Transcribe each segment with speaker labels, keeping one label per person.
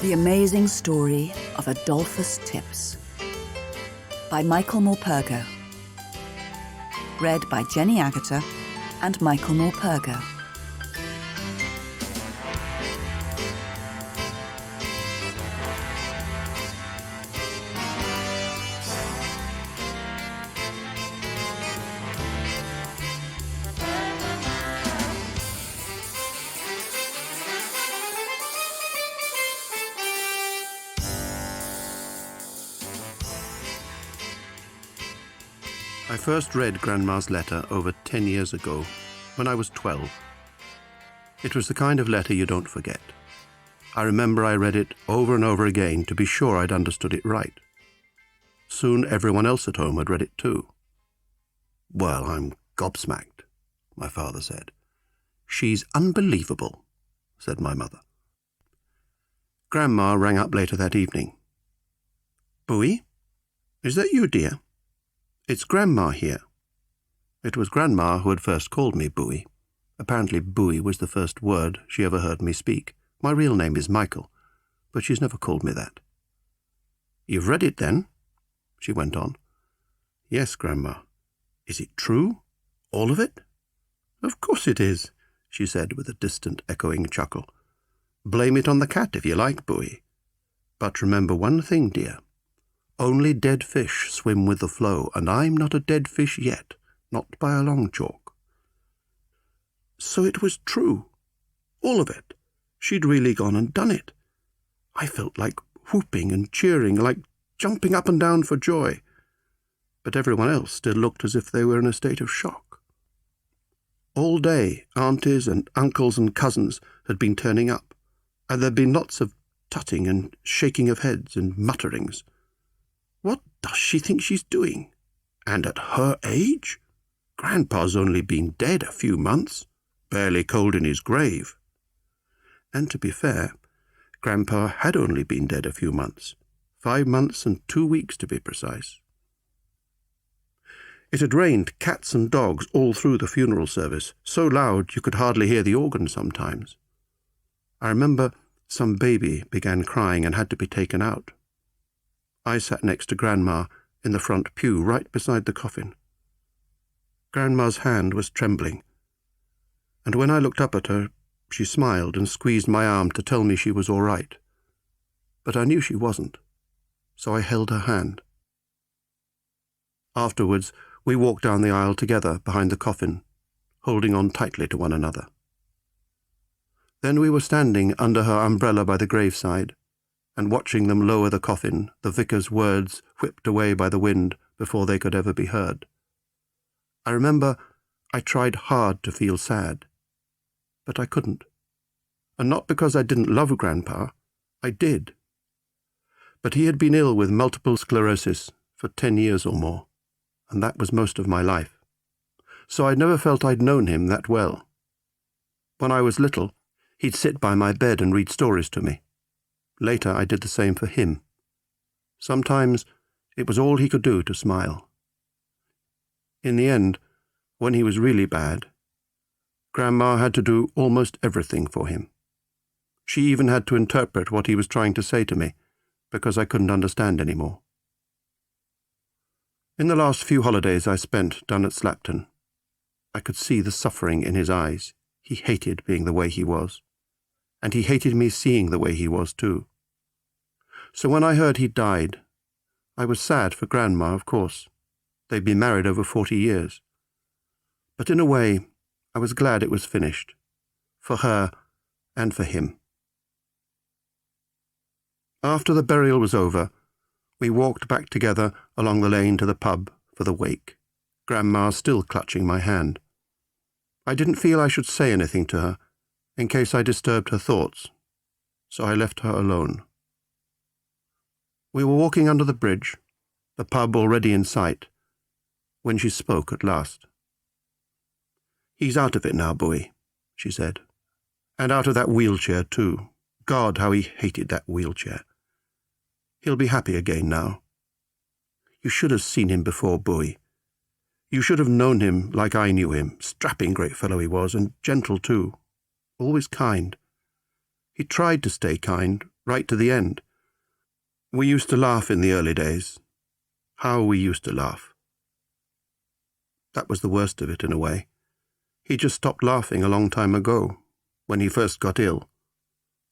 Speaker 1: The Amazing Story of Adolphus Tips by Michael Morpurgo. Read by Jenny Agata and Michael Morpurgo.
Speaker 2: I first read Grandma's letter over 10 years ago, when I was 12. It was the kind of letter you don't forget. I remember I read it over and over again to be sure I'd understood it right. Soon everyone else at home had read it too. "Well, I'm gobsmacked," my father said. "She's unbelievable," said my mother. Grandma rang up later that evening. "Bowie, is that you, dear? It's Grandma here." It was Grandma who had first called me Bowie. Apparently Bowie was the first word she ever heard me speak. My real name is Michael, but she's never called me that. "You've read it then?" she went on. "Yes, Grandma." "Is it true? All of it?" "Of course it is," she said with a distant echoing chuckle. "Blame it on the cat if you like, Bowie. But remember one thing, dear. Only dead fish swim with the flow, and I'm not a dead fish yet, not by a long chalk." So it was true. All of it. She'd really gone and done it. I felt like whooping and cheering, like jumping up and down for joy. But everyone else still looked as if they were in a state of shock. All day, aunties and uncles and cousins had been turning up, and there'd been lots of tutting and shaking of heads and mutterings. What does she think she's doing? And at her age? Grandpa's only been dead a few months, barely cold in his grave. And to be fair, Grandpa had only been dead a few months, 5 months and 2 weeks to be precise. It had rained cats and dogs all through the funeral service, so loud you could hardly hear the organ sometimes. I remember some baby began crying and had to be taken out. I sat next to Grandma in the front pew right beside the coffin. Grandma's hand was trembling, and when I looked up at her, she smiled and squeezed my arm to tell me she was all right. But I knew she wasn't, so I held her hand. Afterwards, we walked down the aisle together behind the coffin, holding on tightly to one another. Then we were standing under her umbrella by the graveside, and watching them lower the coffin, the vicar's words whipped away by the wind before they could ever be heard. I remember I tried hard to feel sad, but I couldn't. And not because I didn't love Grandpa, I did. But he had been ill with multiple sclerosis for 10 years or more, and that was most of my life. So I'd never felt I'd known him that well. When I was little, he'd sit by my bed and read stories to me. Later, I did the same for him. Sometimes it was all he could do to smile. In the end, when he was really bad, Grandma had to do almost everything for him. She even had to interpret what he was trying to say to me, because I couldn't understand anymore. In the last few holidays I spent down at Slapton, I could see the suffering in his eyes. He hated being the way he was. And he hated me seeing the way he was too. So when I heard he'd died, I was sad for Grandma, of course. They'd been married over 40 years. But in a way, I was glad it was finished, for her and for him. After the burial was over, we walked back together along the lane to the pub for the wake, Grandma still clutching my hand. I didn't feel I should say anything to her, in case I disturbed her thoughts, so I left her alone. We were walking under the bridge, the pub already in sight, when she spoke at last. "He's out of it now, Bowie," she said, "and out of that wheelchair too. God, how he hated that wheelchair. He'll be happy again now. You should have seen him before, Bowie. You should have known him like I knew him. Strapping great fellow he was, and gentle too. Always kind. He tried to stay kind, right to the end. We used to laugh in the early days. How we used to laugh. That was the worst of it, in a way. He just stopped laughing a long time ago, when he first got ill.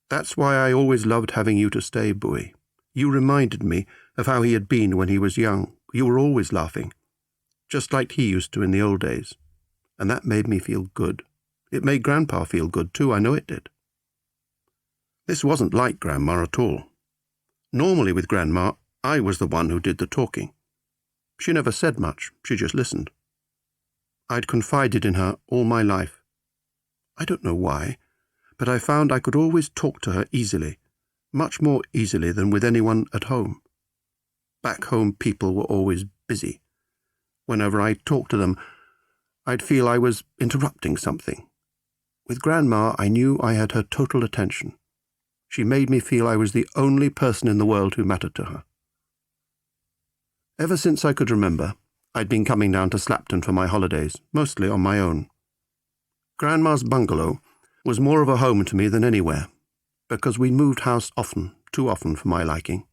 Speaker 2: That's why I always loved having you to stay, Bowie. You reminded me of how he had been when he was young. You were always laughing, just like he used to in the old days. And that made me feel good. It made Grandpa feel good, too. I know it did. This wasn't like Grandma at all. Normally with Grandma, I was the one who did the talking. She never said much. She just listened. I'd confided in her all my life. I don't know why, but I found I could always talk to her easily, much more easily than with anyone at home. Back home people were always busy. Whenever I talked to them, I'd feel I was interrupting something. With Grandma, I knew I had her total attention. She made me feel I was the only person in the world who mattered to her. Ever since I could remember, I'd been coming down to Slapton for my holidays, mostly on my own. Grandma's bungalow was more of a home to me than anywhere, because we moved house often, too often for my liking.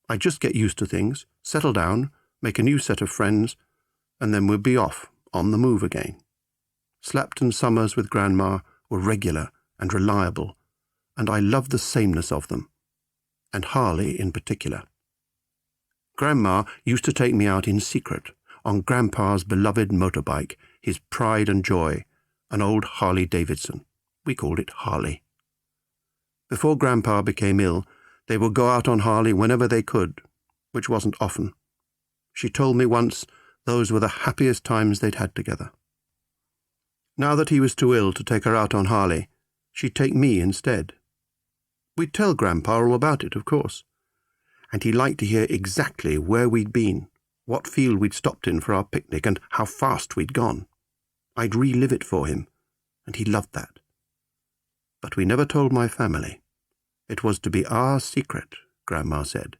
Speaker 2: I'd just get used to things, settle down, make a new set of friends, and then we'd be off, on the move again. Slapton summers with Grandma were regular and reliable, and I loved the sameness of them, and Harley in particular. Grandma used to take me out in secret, on Grandpa's beloved motorbike, his pride and joy, an old Harley Davidson. We called it Harley. Before Grandpa became ill, they would go out on Harley whenever they could, which wasn't often. She told me once those were the happiest times they'd had together. Now that he was too ill to take her out on Harley, she'd take me instead. We'd tell Grandpa all about it, of course, and he liked to hear exactly where we'd been, what field we'd stopped in for our picnic, and how fast we'd gone. I'd relive it for him, and he loved that. But we never told my family. It was to be our secret, Grandma said,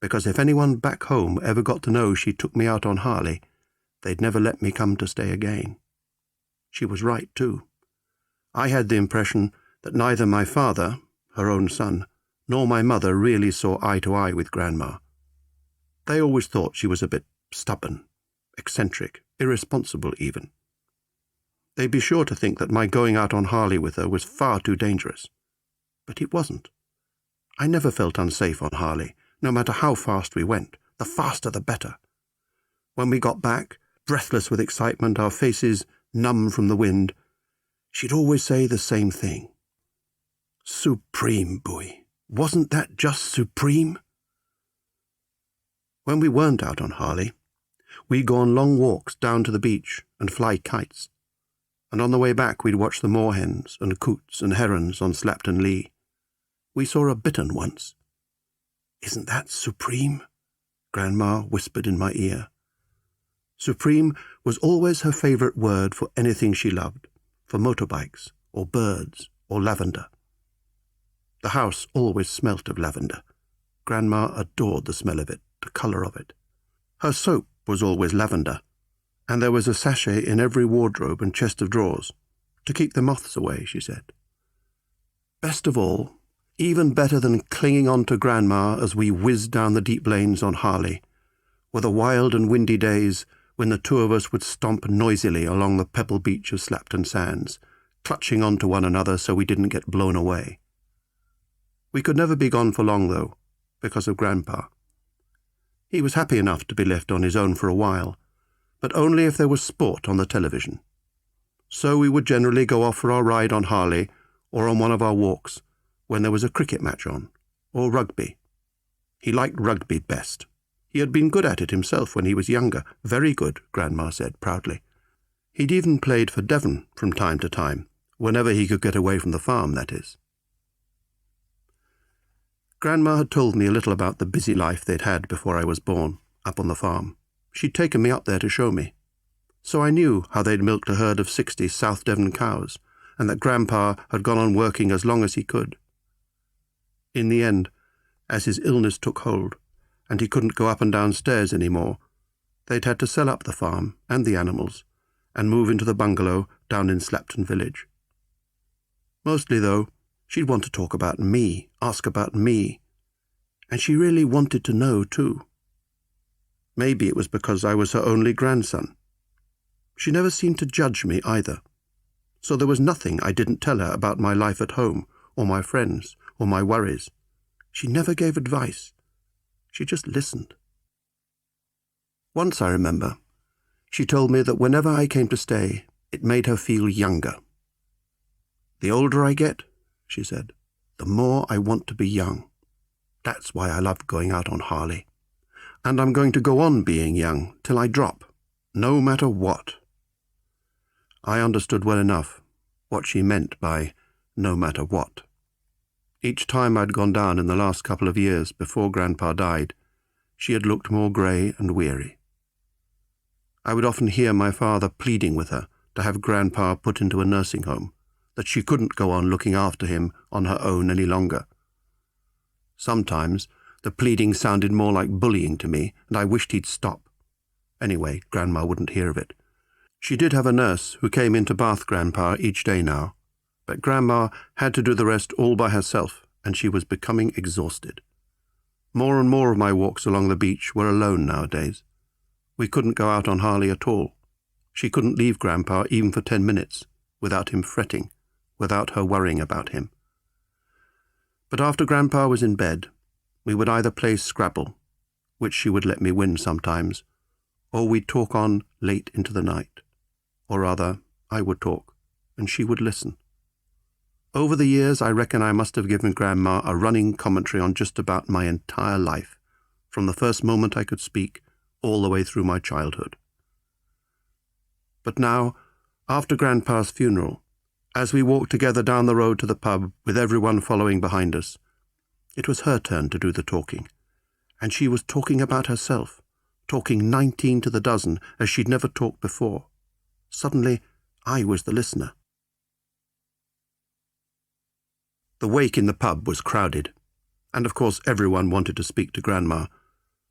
Speaker 2: because if anyone back home ever got to know she took me out on Harley, they'd never let me come to stay again. She was right, too. I had the impression that neither my father, her own son, nor my mother really saw eye to eye with Grandma. They always thought she was a bit stubborn, eccentric, irresponsible even. They'd be sure to think that my going out on Harley with her was far too dangerous. But it wasn't. I never felt unsafe on Harley, no matter how fast we went. The faster the better. When we got back, breathless with excitement, our faces numb from the wind, she'd always say the same thing. Supreme, Bowie. Wasn't that just supreme? When we weren't out on Harley, we'd go on long walks down to the beach and fly kites. And on the way back we'd watch the moorhens and coots and herons on Slapton Lee. We saw a bittern once. Isn't that supreme? Grandma whispered in my ear. Supreme was always her favourite word for anything she loved, for motorbikes or birds or lavender. The house always smelt of lavender. Grandma adored the smell of it, the colour of it. Her soap was always lavender, and there was a sachet in every wardrobe and chest of drawers, to keep the moths away, she said. Best of all, even better than clinging on to Grandma as we whizzed down the deep lanes on Harley, were the wild and windy days when the two of us would stomp noisily along the pebble beach of Slapton Sands, clutching on to one another so we didn't get blown away. We could never be gone for long, though, because of Grandpa. He was happy enough to be left on his own for a while, but only if there was sport on the television. So we would generally go off for our ride on Harley or on one of our walks when there was a cricket match on, or rugby. He liked rugby best. He had been good at it himself when he was younger, very good, Grandma said proudly. He'd even played for Devon from time to time, whenever he could get away from the farm, that is. Grandma had told me a little about the busy life they'd had before I was born, up on the farm. She'd taken me up there to show me. So I knew how they'd milked a herd of 60 South Devon cows, and that Grandpa had gone on working as long as he could. In the end, as his illness took hold, and he couldn't go up and down stairs any more, they'd had to sell up the farm and the animals, and move into the bungalow down in Slapton village. Mostly, though, She'd want to talk about me, ask about me, and she really wanted to know too. Maybe it was because I was her only grandson. She never seemed to judge me either, so there was nothing I didn't tell her about my life at home, or my friends, or my worries. She never gave advice. She just listened. Once, I remember, she told me that whenever I came to stay, it made her feel younger. "The older I get," she said, "the more I want to be young. That's why I loved going out on Harley. And I'm going to go on being young till I drop, no matter what." I understood well enough what she meant by no matter what. Each time I'd gone down in the last couple of years before Grandpa died, she had looked more grey and weary. I would often hear my father pleading with her to have Grandpa put into a nursing home, that she couldn't go on looking after him on her own any longer. Sometimes the pleading sounded more like bullying to me, and I wished he'd stop. Anyway, Grandma wouldn't hear of it. She did have a nurse who came in to bath Grandpa each day now, but Grandma had to do the rest all by herself, and she was becoming exhausted. More and more of my walks along the beach were alone nowadays. We couldn't go out on Harley at all. She couldn't leave Grandpa even for 10 minutes without him fretting, without her worrying about him. But after Grandpa was in bed, we would either play Scrabble, which she would let me win sometimes, or we'd talk on late into the night. Or rather, I would talk, and she would listen. Over the years, I reckon I must have given Grandma a running commentary on just about my entire life, from the first moment I could speak, all the way through my childhood. But now, after Grandpa's funeral, as we walked together down the road to the pub with everyone following behind us, it was her turn to do the talking, and she was talking about herself, talking 19 to the dozen as she'd never talked before. Suddenly, I was the listener. The wake in the pub was crowded, and of course everyone wanted to speak to Grandma,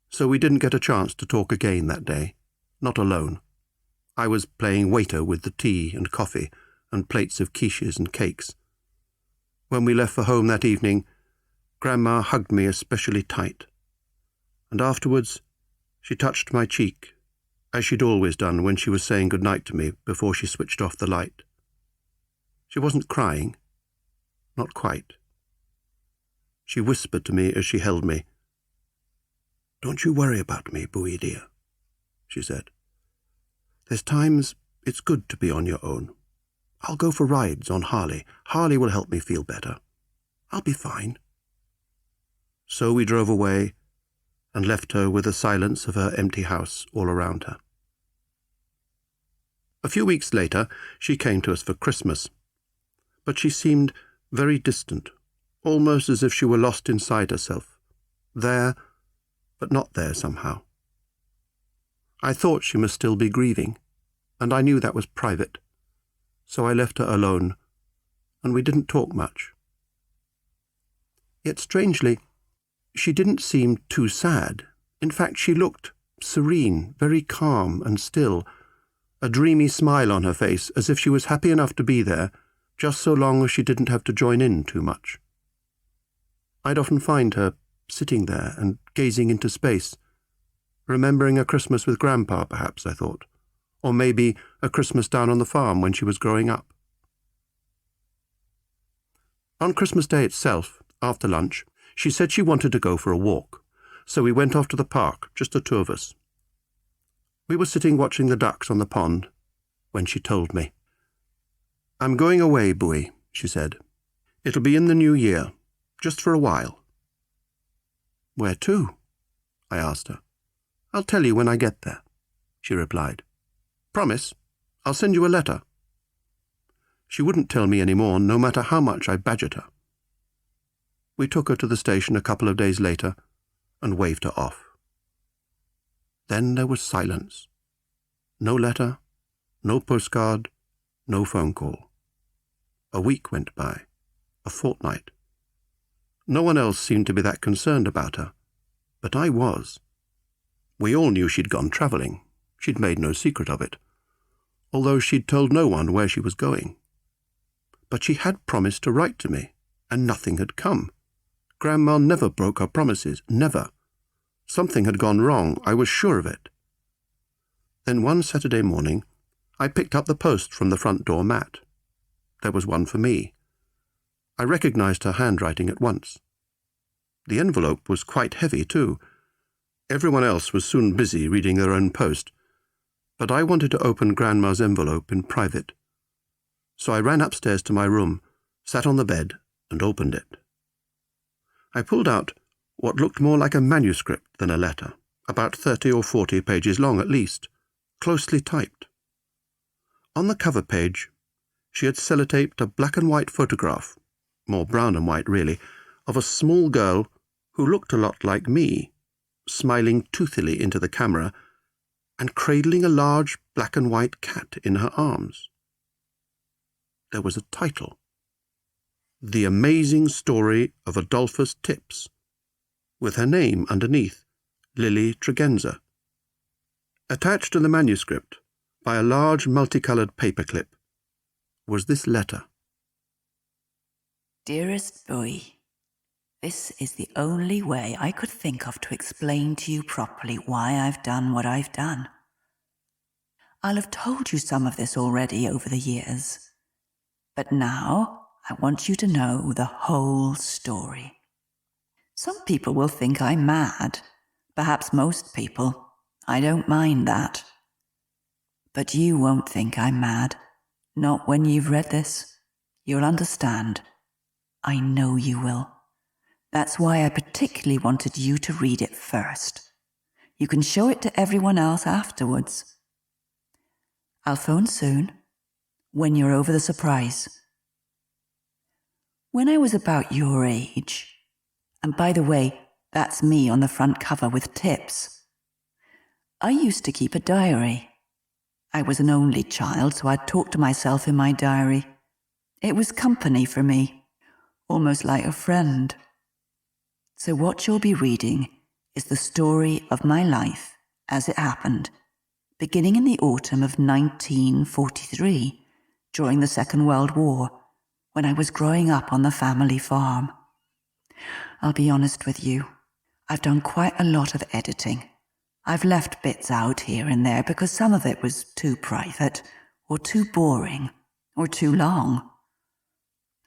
Speaker 2: so we didn't get a chance to talk again that day, not alone. I was playing waiter with the tea and coffee and plates of quiches and cakes. When we left for home that evening, Grandma hugged me especially tight, and afterwards she touched my cheek, as she'd always done when she was saying good night to me before she switched off the light. She wasn't crying, not quite. She whispered to me as she held me, "Don't you worry about me, Bowie dear," she said. "There's times it's good to be on your own. I'll go for rides on Harley. Harley will help me feel better. I'll be fine." So we drove away and left her with the silence of her empty house all around her. A few weeks later, she came to us for Christmas, but she seemed very distant, almost as if she were lost inside herself, there, but not there somehow. I thought she must still be grieving, and I knew that was private, so I left her alone, and we didn't talk much. Yet strangely, she didn't seem too sad. In fact, she looked serene, very calm and still, a dreamy smile on her face, as if she was happy enough to be there, just so long as she didn't have to join in too much. I'd often find her sitting there and gazing into space, remembering a Christmas with Grandpa, perhaps, I thought, or maybe a Christmas down on the farm when she was growing up. On Christmas Day itself, after lunch, she said she wanted to go for a walk, so we went off to the park, just the two of us. We were sitting watching the ducks on the pond when she told me. "I'm going away, Bowie," she said. "It'll be in the new year, just for a while." "Where to?" I asked her. "I'll tell you when I get there," she replied. "Promise, I'll send you a letter." She wouldn't tell me any more, no matter how much I badgered her. We took her to the station a couple of days later and waved her off. Then there was silence. No letter, no postcard, no phone call. A week went by, a fortnight. No one else seemed to be that concerned about her, but I was. We all knew she'd gone travelling. She'd made no secret of it, although she'd told no one where she was going. But she had promised to write to me, and nothing had come. Grandma never broke her promises, never. Something had gone wrong, I was sure of it. Then one Saturday morning, I picked up the post from the front door mat. There was one for me. I recognized her handwriting at once. The envelope was quite heavy, too. Everyone else was soon busy reading their own post, but I wanted to open Grandma's envelope in private. So I ran upstairs to my room, sat on the bed, and opened it. I pulled out what looked more like a manuscript than a letter, about 30 or 40 pages long at least, closely typed. On the cover page, she had sellotaped a black and white photograph, more brown and white really, of a small girl who looked a lot like me, smiling toothily into the camera and cradling a large black and white cat in her arms. There was a title: The Amazing Story of Adolphus Tips, with her name underneath, Lily Tregenza. Attached to the manuscript, by a large multicoloured paperclip, was this letter.
Speaker 1: Dearest Bowie, this is the only way I could think of to explain to you properly why I've done what I've done. I'll have told you some of this already over the years, but now I want you to know the whole story. Some people will think I'm mad, perhaps most people. I don't mind that. But you won't think I'm mad, not when you've read this. You'll understand. I know you will. That's why I particularly wanted you to read it first. You can show it to everyone else afterwards. I'll phone soon, when you're over the surprise. When I was about your age, and by the way, that's me on the front cover with tips, I used to keep a diary. I was an only child, so I'd talk to myself in my diary. It was company for me, almost like a friend. So what you'll be reading is the story of my life as it happened, beginning in the autumn of 1943, during the Second World War, when I was growing up on the family farm. I'll be honest with you, I've done quite a lot of editing. I've left bits out here and there because some of it was too private, or too boring, or too long.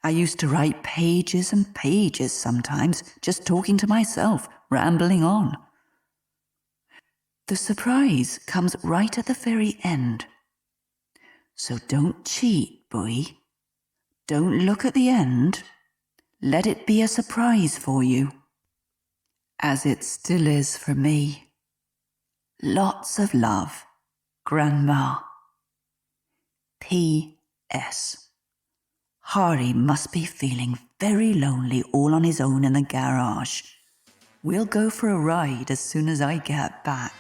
Speaker 1: I used to write pages and pages sometimes, just talking to myself, rambling on. The surprise comes right at the very end. So don't cheat, Bowie. Don't look at the end. Let it be a surprise for you, as it still is for me. Lots of love, Grandma. P.S. Harry must be feeling very lonely all on his own in the garage. We'll go for a ride as soon as I get back,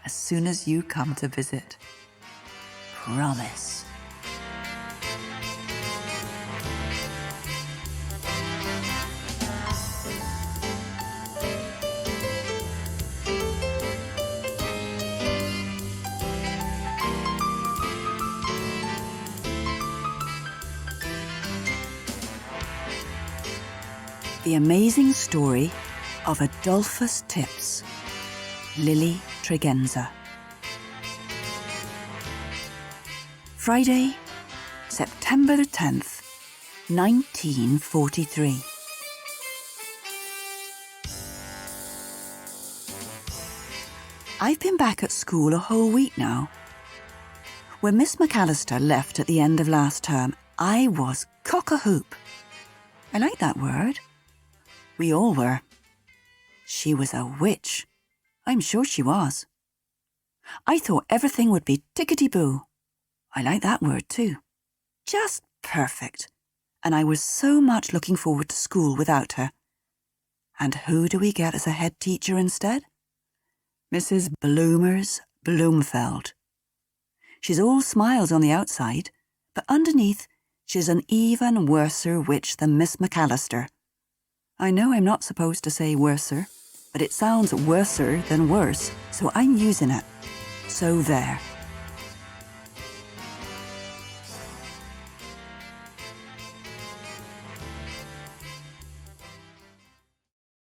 Speaker 1: as soon as you come to visit. Promise. The Amazing Story of Adolphus Tips, Lily Tregenza. Friday, September the 10th, 1943. I've been back at school a whole week now. When Miss McAllister left at the end of last term, I was cock-a-hoop. I like that word. We all were. She was a witch. I'm sure she was. I thought everything would be tickety-boo. I like that word too. Just perfect. And I was so much looking forward to school without her. And who do we get as a head teacher instead? Mrs. Bloomers Bloomfeld. She's all smiles on the outside, but underneath she's an even worser witch than Miss McAllister. I know I'm not supposed to say worser, but it sounds worser than worse, so I'm using it. So there.